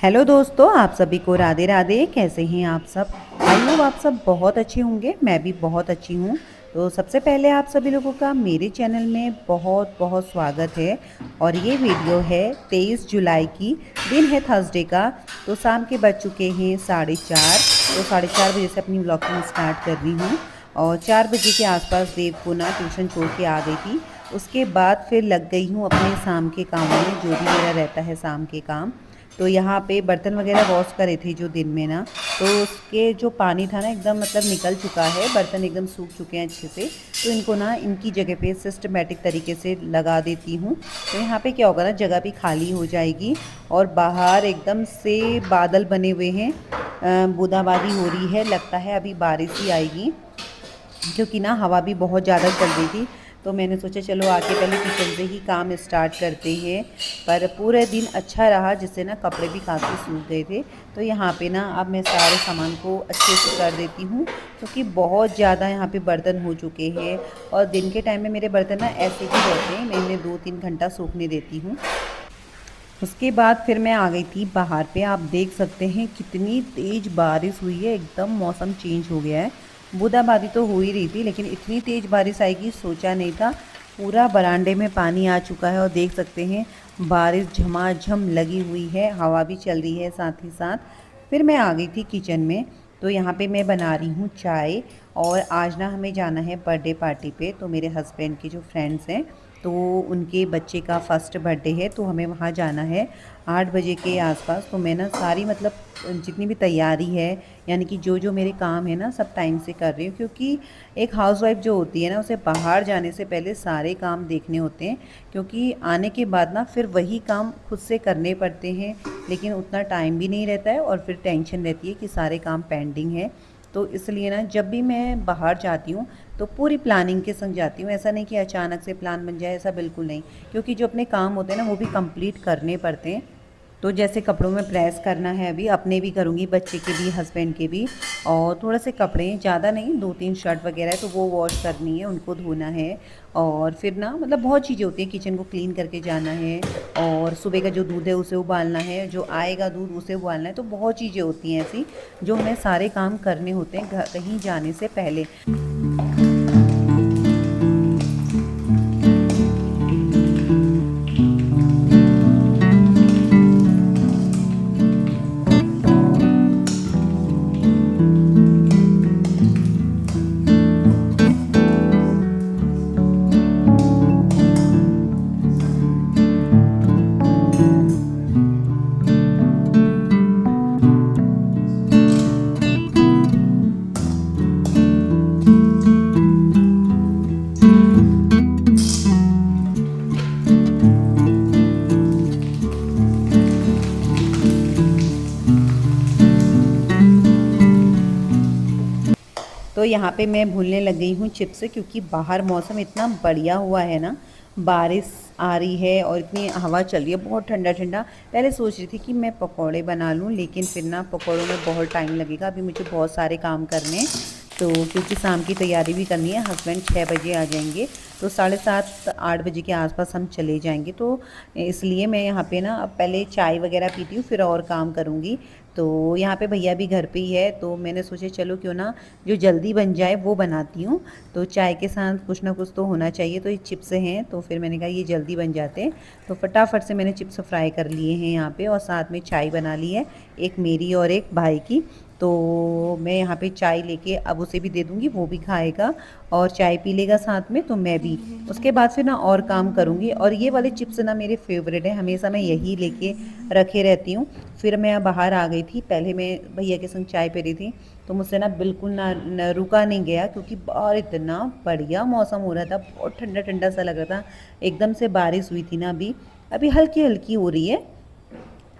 Hello दोस्तों, आप सभी को राधे राधे। कैसे हैं आप सब? आई होप आप सब बहुत अच्छे होंगे। मैं भी बहुत अच्छी हूँ। तो सबसे पहले आप सभी लोगों का मेरे चैनल में बहुत बहुत स्वागत है। और ये वीडियो है 23 जुलाई की, दिन है थर्सडे का। तो शाम के बज चुके हैं 4:30। तो 4:30 बजे से अपनी व्लॉगिंग स्टार्ट कर रही हूँ। और 4 बजे के आसपास देव को ना ट्यूशन छोड़ के आ गई थी। उसके बाद फिर लग गई हूँ अपने शाम के कामों में, जो भी मेरा रहता है शाम के काम। तो यहाँ पे बर्तन वगैरह वॉश करे थे जो दिन में ना, तो उसके जो पानी था ना एकदम मतलब निकल चुका है, बर्तन एकदम सूख चुके हैं अच्छे से। तो इनको ना इनकी जगह पे सिस्टमेटिक तरीके से लगा देती हूँ। तो यहाँ पे क्या होगा ना, जगह भी खाली हो जाएगी। और बाहर एकदम से बादल बने हुए हैं, बूंदाबांदी हो रही है, लगता है अभी बारिश ही आएगी। क्योंकि ना हवा भी बहुत ज़्यादा चल रही थी। तो मैंने सोचा चलो आके पहले किचन से ही काम स्टार्ट करते हैं। पर पूरे दिन अच्छा रहा, जिससे ना कपड़े भी काफ़ी सूख गए थे। तो यहाँ पे ना अब मैं सारे सामान को अच्छे से कर देती हूँ, क्योंकि बहुत ज़्यादा यहाँ पे बर्तन हो चुके हैं। और दिन के टाइम में मेरे बर्तन ना ऐसे ही रहते हैं, मैं इन्हें 2-3 घंटा सूखने देती हूँ। उसके बाद फिर मैं आ गई थी बाहर पे। आप देख सकते हैं कितनी तेज़ बारिश हुई है, एकदम मौसम चेंज हो गया है। बूंदाबांदी तो हो ही रही थी, लेकिन इतनी तेज़ बारिश आएगी सोचा नहीं था। पूरा बरामदे में पानी आ चुका है और देख सकते हैं बारिश झमाझम लगी हुई है, हवा भी चल रही है साथ ही साथ। फिर मैं आ गई थी किचन में। तो यहाँ पे मैं बना रही हूँ चाय। और आज ना हमें जाना है बर्थडे पार्टी पे। तो मेरे हस्बैंड के जो फ्रेंड्स हैं, तो उनके बच्चे का फर्स्ट बर्थडे है, तो हमें वहाँ जाना है 8 बजे के आसपास। तो मैं ना सारी मतलब जितनी भी तैयारी है, यानी कि जो जो मेरे काम है ना, सब टाइम से कर रही हूँ। क्योंकि एक हाउसवाइफ जो होती है ना, उसे बाहर जाने से पहले सारे काम देखने होते हैं। क्योंकि आने के बाद ना फिर वही काम खुद से करने पड़ते हैं, लेकिन उतना टाइम भी नहीं रहता है और फिर टेंशन रहती है कि सारे काम पेंडिंग है। तो इसलिए ना जब भी मैं बाहर जाती हूँ तो पूरी प्लानिंग के संग जाती हूँ। ऐसा नहीं कि अचानक से प्लान बन जाए, ऐसा बिल्कुल नहीं। क्योंकि जो अपने काम होते हैं ना, वो भी कंप्लीट करने पड़ते हैं। तो जैसे कपड़ों में प्रेस करना है, अभी अपने भी करूँगी, बच्चे के भी, हस्बैंड के भी। और थोड़ा से कपड़े, ज़्यादा नहीं, 2-3 शर्ट वगैरह है, तो वो वॉश करनी है, उनको धोना है। और फिर ना मतलब बहुत चीज़ें होती हैं, किचन को क्लीन करके जाना है। और सुबह का जो दूध है उसे उबालना है, जो आएगा दूध उसे उबालना है। तो बहुत चीज़ें होती हैं ऐसी, जो हमें सारे काम करने होते हैं कहीं जाने से पहले। तो यहाँ पे मैं भूनने लग गई हूँ चिप्स, क्योंकि बाहर मौसम इतना बढ़िया हुआ है ना, बारिश आ रही है और इतनी हवा चल रही है, बहुत ठंडा ठंडा। पहले सोच रही थी कि मैं पकौड़े बना लूँ, लेकिन फिर ना पकौड़ों में बहुत टाइम लगेगा, अभी मुझे बहुत सारे काम करने हैं। तो क्योंकि शाम की तैयारी भी करनी है, हस्बैंड 6 बजे आ जाएंगे। तो 7:30-8 बजे के आसपास हम चले जाएंगे। तो इसलिए मैं यहाँ पे ना अब पहले चाय वगैरह पीती हूँ, फिर और काम करूँगी। तो यहाँ पे भैया भी घर पे ही है, तो मैंने सोचा चलो क्यों ना जो जल्दी बन जाए वो बनाती हूँ। तो चाय के साथ कुछ ना कुछ तो होना चाहिए। तो ये चिप्स हैं, तो फिर मैंने कहा ये जल्दी बन जाते हैं। तो फटाफट से मैंने चिप्स फ्राई कर लिए हैं यहाँ पे, और साथ में चाय बना ली है, एक मेरी और एक भाई की। तो मैं यहाँ पे चाय लेके अब उसे भी दे दूँगी, वो भी खाएगा और चाय पी लेगा साथ में, तो मैं भी। उसके बाद फिर ना और काम करूँगी। और ये वाले चिप्स ना मेरे फेवरेट है, हमेशा मैं यही लेके रखे रहती हूँ। फिर मैं बाहर आ गई थी, पहले मैं भैया के संग चाय पी रही थी। तो मुझसे ना बिल्कुल ना रुका नहीं गया, क्योंकि बाहर इतना बढ़िया मौसम हो रहा था, बहुत ठंडा ठंडा सा लग रहा था। एकदम से बारिश हुई थी ना, अभी अभी हल्की हल्की हो रही है,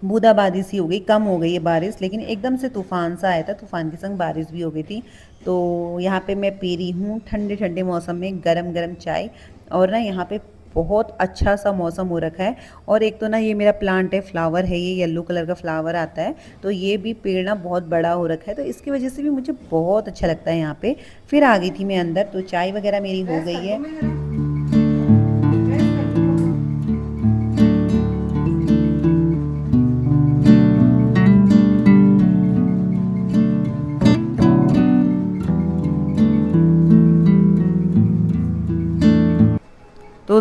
बूंदाबांदी सी हो गई, कम हो गई है बारिश, लेकिन एकदम से तूफ़ान सा आया था, तूफ़ान के संग बारिश भी हो गई थी। तो यहाँ पे मैं पी रही हूँ ठंडे ठंडे मौसम में गरम गरम चाय। और ना यहाँ पे बहुत अच्छा सा मौसम हो रखा है। और एक तो ना ये मेरा प्लांट है, फ्लावर है, ये येलो कलर का फ्लावर आता है। तो ये भी पेड़ ना बहुत बड़ा हो रखा है, तो इसकी वजह से भी मुझे बहुत अच्छा लगता है यहाँ पे। फिर आ गई थी मैं अंदर, तो चाय वगैरह मेरी हो गई है।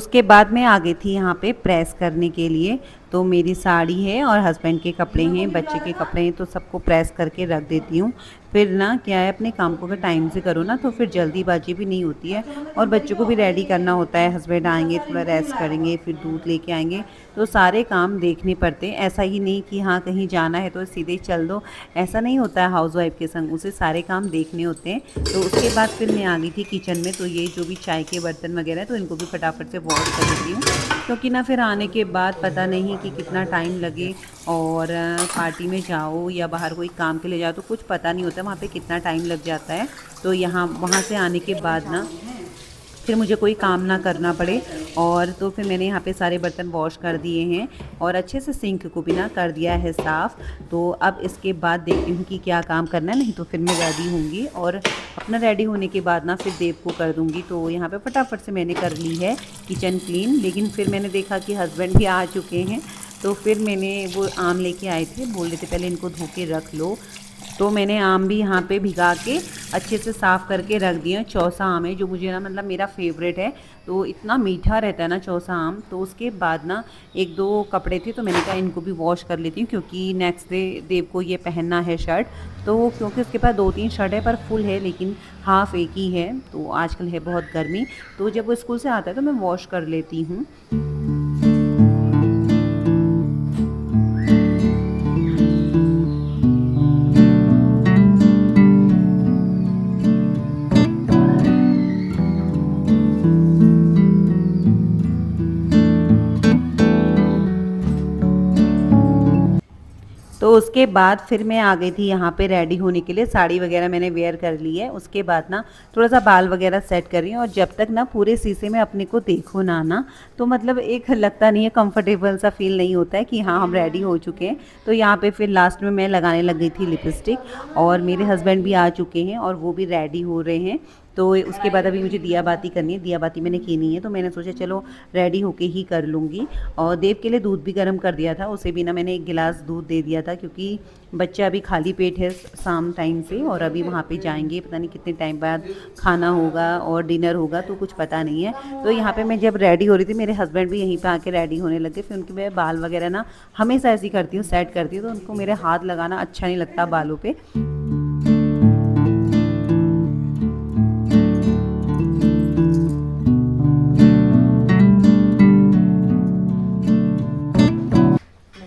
उसके बाद मैं आ गई थी यहाँ पे प्रेस करने के लिए। तो मेरी साड़ी है और हस्बैंड के कपड़े हैं, बच्चे के कपड़े हैं, तो सबको प्रेस करके रख देती हूँ। फिर ना क्या है, अपने काम को अगर टाइम से करो ना तो फिर जल्दीबाजी भी नहीं होती है, और बच्चों को भी रेडी करना होता है। हस्बैंड आएंगे, थोड़ा रेस्ट करेंगे, फिर दूध लेके आएंगे, तो सारे काम देखने पड़ते हैं। ऐसा ही नहीं कि हाँ कहीं जाना है तो सीधे चल दो, ऐसा नहीं होता है हाउसवाइफ के संग, उसे सारे काम देखने होते हैं। तो उसके बाद फिर मैं आ गई थी किचन में। तो ये जो भी चाय के बर्तन वगैरह है तो इनको भी फटाफट से वॉश कर देती हूँ, क्योंकि ना फिर आने के बाद पता नहीं कि कितना टाइम लगे, और पार्टी में जाओ या बाहर कोई काम के लिए जाओ तो कुछ पता नहीं होता वहाँ पे कितना टाइम लग जाता है। तो यहाँ वहाँ से आने के बाद ना फिर मुझे कोई काम ना करना पड़े, और तो फिर मैंने यहाँ पे सारे बर्तन वॉश कर दिए हैं और अच्छे से सिंक को भी ना कर दिया है साफ़। तो अब इसके बाद देखती हूँ कि क्या काम करना है, नहीं तो फिर मैं रेडी होंगी, और अपना रेडी होने के बाद ना फिर देव को कर दूँगी। तो यहाँ पे फटाफट से मैंने कर ली है किचन क्लीन। लेकिन फिर मैंने देखा कि हस्बैंड भी आ चुके हैं, तो फिर मैंने वो आम लेके आए थे, बोल रहे थे पहले इनको धो के रख लो। तो मैंने आम भी यहाँ पे भिगा के अच्छे से साफ़ करके रख दिए। चौसा आम है जो मुझे ना मतलब मेरा फेवरेट है, तो इतना मीठा रहता है ना चौसा आम। तो उसके बाद ना एक दो कपड़े थे तो मैंने कहा इनको भी वॉश कर लेती हूँ, क्योंकि नेक्स्ट डे देव को ये पहनना है शर्ट। तो क्योंकि उसके पास 2-3 शर्ट है पर फुल है, लेकिन हाफ एक ही है। तो आजकल है बहुत गर्मी, तो जब वो स्कूल से आता है तो मैं वॉश कर लेती हूँ। तो उसके बाद फिर मैं आ गई थी यहाँ पे रेडी होने के लिए। साड़ी वगैरह मैंने वेयर कर ली है। उसके बाद ना थोड़ा सा बाल वगैरह सेट कर रही हूँ, और जब तक ना पूरे शीशे में अपने को देखो ना तो मतलब एक लगता नहीं है, कंफर्टेबल सा फील नहीं होता है कि हाँ हम रेडी हो चुके हैं। तो यहाँ पे फिर लास्ट में मैं लगाने लग गई थी लिपस्टिक, और मेरे हस्बैंड भी आ चुके हैं और वो भी रेडी हो रहे हैं। तो उसके बाद अभी मुझे दिया बाती करनी है। दिया बाती मैंने की नहीं है, तो मैंने सोचा चलो रेडी होके ही कर लूँगी। और देव के लिए दूध भी गर्म कर दिया था, उसे भी ना मैंने 1 गिलास दूध दे दिया था, क्योंकि बच्चा अभी खाली पेट है शाम टाइम से, और अभी वहाँ पे जाएंगे, पता नहीं कितने टाइम बाद खाना होगा और डिनर होगा, तो कुछ पता नहीं है। तो यहाँ पे मैं जब रेडी हो रही थी, मेरे हस्बैंड भी यहीं पे आके रेडी होने लगे। फिर उनके मैं बाल वगैरह ना हमेशा ऐसी करती हूँ, सेट करती हूँ, तो उनको मेरे हाथ लगाना अच्छा नहीं लगता बालों पे।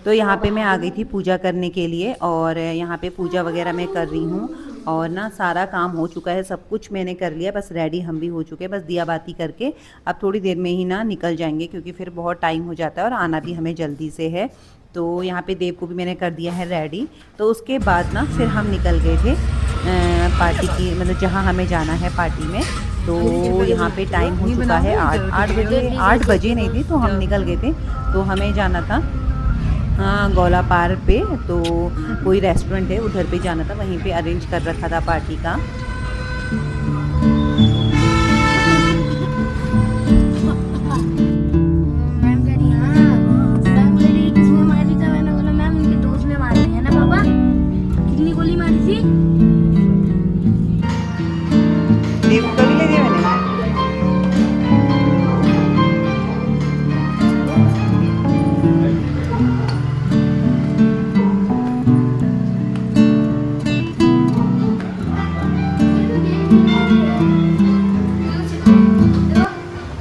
तो यहाँ पे मैं आ गई थी पूजा करने के लिए, और यहाँ पे पूजा वगैरह मैं कर रही हूँ, और ना सारा काम हो चुका है, सब कुछ मैंने कर लिया, बस रेडी हम भी हो चुके हैं। बस दिया बाती करके अब थोड़ी देर में ही ना निकल जाएंगे, क्योंकि फिर बहुत टाइम हो जाता है और आना भी हमें जल्दी से है। तो यहाँ पे देव को भी मैंने कर दिया है रेडी। तो उसके बाद ना फिर हम निकल गए थे पार्टी की, मतलब जहाँ हमें जाना है पार्टी में। तो यहाँ पे टाइम हो चुका है 8 बजे नहीं थी, तो हम निकल गए थे। तो हमें जाना था हाँ गौला पार्क पे, तो कोई रेस्टोरेंट है उधर पे जाना था, वहीं पे अरेंज कर रखा था पार्टी का।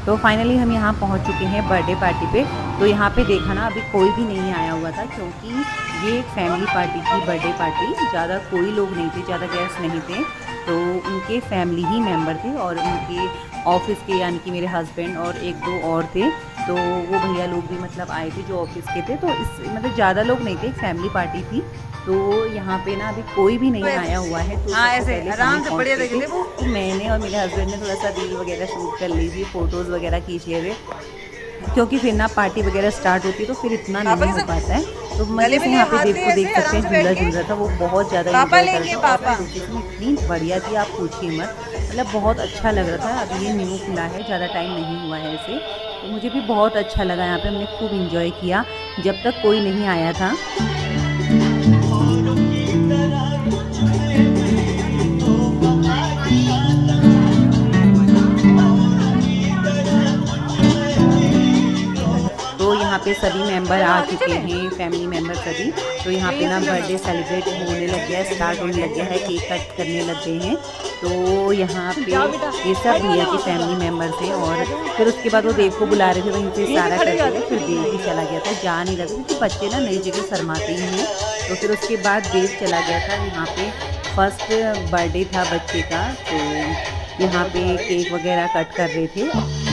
तो फाइनली हम यहाँ पहुँच चुके हैं बर्थडे पार्टी पे। तो यहाँ पे देखा ना अभी कोई भी नहीं आया हुआ था, क्योंकि ये एक फैमिली पार्टी थी, बर्थडे पार्टी। ज़्यादा कोई लोग नहीं थे, ज़्यादा गेस्ट नहीं थे, तो उनके फैमिली ही मेंबर थे, और उनके ऑफिस के यानी कि मेरे हस्बैंड और 1-2 और थे। तो वो भैया लोग भी मतलब आए थे जो ऑफिस के थे। तो इस मतलब ज़्यादा लोग नहीं थे, एक फैमिली पार्टी थी। तो यहाँ पे ना अभी कोई भी नहीं आया हुआ है। तो ऐसे आराम से बढ़िया देखे थे। तो मैंने और मेरे हस्बैंड ने थोड़ा सा रील वगैरह शूट कर ली थी, फ़ोटोज़ वगैरह खींच लिए थे, क्योंकि फिर ना पार्टी वगैरह स्टार्ट होती है तो फिर इतना नहीं हो पाता है। तो मजे से यहाँ पे देव को देख सकते हैं, झूला झूल रहा था वो, बहुत ज़्यादा एंजॉय कर रहा था। इतनी बढ़िया थी आप पूछिए मत, मतलब बहुत अच्छा लग रहा था। अभी ये न्यू खुला है, ज़्यादा टाइम नहीं हुआ है इसे, तो मुझे भी बहुत अच्छा लगा। यहाँ पे हमने खूब इंजॉय किया जब तक कोई नहीं आया था। सभी मेंबर आ चुके हैं, फैमिली मेंबर सभी। तो यहाँ पे ना बर्थडे सेलिब्रेट होने लग गया है, स्टार्ट होने लग गया है, केक कट करने लग गए हैं। तो यहाँ पे ये सब भैया के फैमिली मेंबर्स हैं। और फिर उसके बाद वो देव को बुला रहे थे, वहीं से सारा करते गए, फिर देव भी चला गया था, जा नहीं रहा था क्योंकि बच्चे ना नई जगह शर्माते ही हैं। तो फिर उसके बाद देव चला गया था। यहाँ पे फर्स्ट बर्थडे था बच्चे का, तो यहाँ पे केक वगैरह कट कर रहे थे।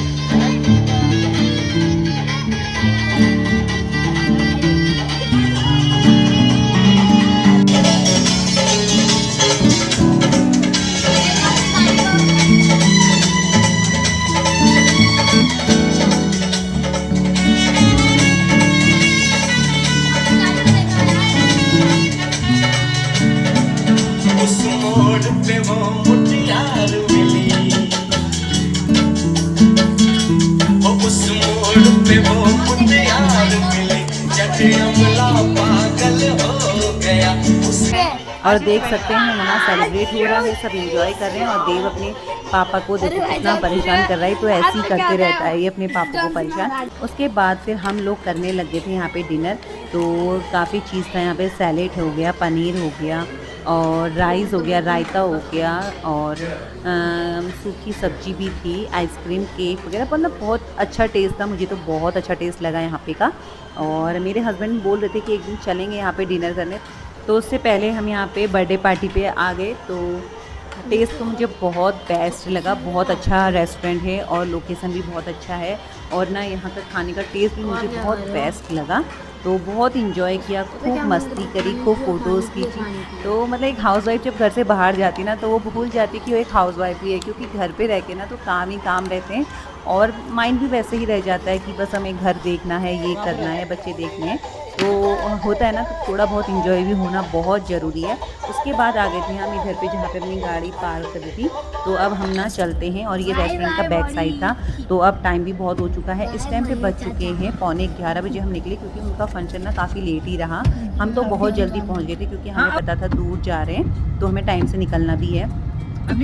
उस मोड़ पे वो मुटियार मिली, उस मोड़ पे वो मुटियार मिली, जट अमला पागल हो गया। और देख सकते हैं वहाँ सेलिब्रेट हो रहा है, सब एंजॉय कर रहे हैं। और देव अपने पापा को देखो कितना परेशान कर रहा है, तो ऐसे ही करते रहता है ये अपने पापा को परेशान। उसके बाद फिर हम लोग करने लगे थे यहाँ पे डिनर। तो काफ़ी चीज़ था यहाँ पे, सैलेड हो गया, पनीर हो गया, और राइस हो गया, रायता हो गया, और सूखी सब्जी भी थी, आइसक्रीम, केक वगैरह। मतलब बहुत अच्छा टेस्ट था, मुझे तो बहुत अच्छा टेस्ट लगा यहाँ पे का। और मेरे हस्बैंड बोल रहे थे कि एक दिन चलेंगे यहाँ पे डिनर करने, तो उससे पहले हम यहाँ पे बर्थडे पार्टी पे आ गए। तो टेस्ट तो मुझे बहुत बेस्ट लगा, बहुत अच्छा रेस्टोरेंट है और लोकेशन भी बहुत अच्छा है। और ना यहाँ का खाने का टेस्ट भी मुझे बहुत बेस्ट लगा। तो बहुत इंजॉय किया, खूब मस्ती करी, खूब फ़ोटोज़ खींची। तो मतलब एक हाउसवाइफ जब घर से बाहर जाती ना, तो वो भूल जाती कि वो एक हाउसवाइफ ही है, क्योंकि घर पे रह के ना तो काम ही काम रहते हैं। और माइंड भी वैसे ही रह जाता है कि बस हमें घर देखना है, ये करना है, बच्चे देखने हैं। तो होता है ना, तो थोड़ा बहुत इंजॉय भी होना बहुत ज़रूरी है। उसके बाद आ गए थे हम इधर पे, जहाँ पे अपनी गाड़ी पार्क करी थी। तो अब हम ना चलते हैं, और ये रेस्टोरेंट का बैक साइड था। तो अब टाइम भी बहुत हो चुका है, इस टाइम पे बज चुके हैं 11:45 बजे हम निकले, क्योंकि उनका फंक्शन ना काफ़ी लेट ही रहा। हम तो बहुत जल्दी पहुँच गए थे, क्योंकि हमें पता था दूर जा रहे हैं, तो हमें टाइम से निकलना भी है।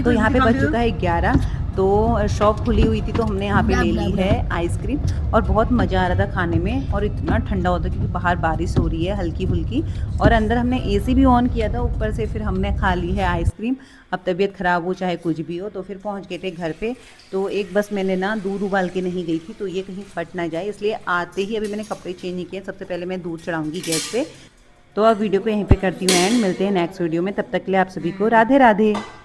तो यहाँ पे बज चुका है 11। तो शॉप खुली हुई थी, तो हमने यहाँ पे ले ली है आइसक्रीम। और बहुत मज़ा आ रहा था खाने में, और इतना ठंडा होता क्योंकि बाहर बारिश हो रही है हल्की फुल्की। और अंदर हमने एसी भी ऑन किया था, ऊपर से फिर हमने खा ली है आइसक्रीम। अब तबीयत ख़राब हो चाहे कुछ भी हो, तो फिर पहुँच गए थे घर पे। तो एक बस मैंने ना दूध उबाल के नहीं गई थी, तो ये कहीं फट ना जाए, इसलिए आते ही अभी मैंने कपड़े चेंज नहीं किए। सबसे पहले मैं दूध चढ़ाऊँगी गैस पे। तो अब वीडियो को यहीं पे करती हूँ एंड, मिलते हैं नेक्स्ट वीडियो में। तब तक के लिए आप सभी को राधे राधे।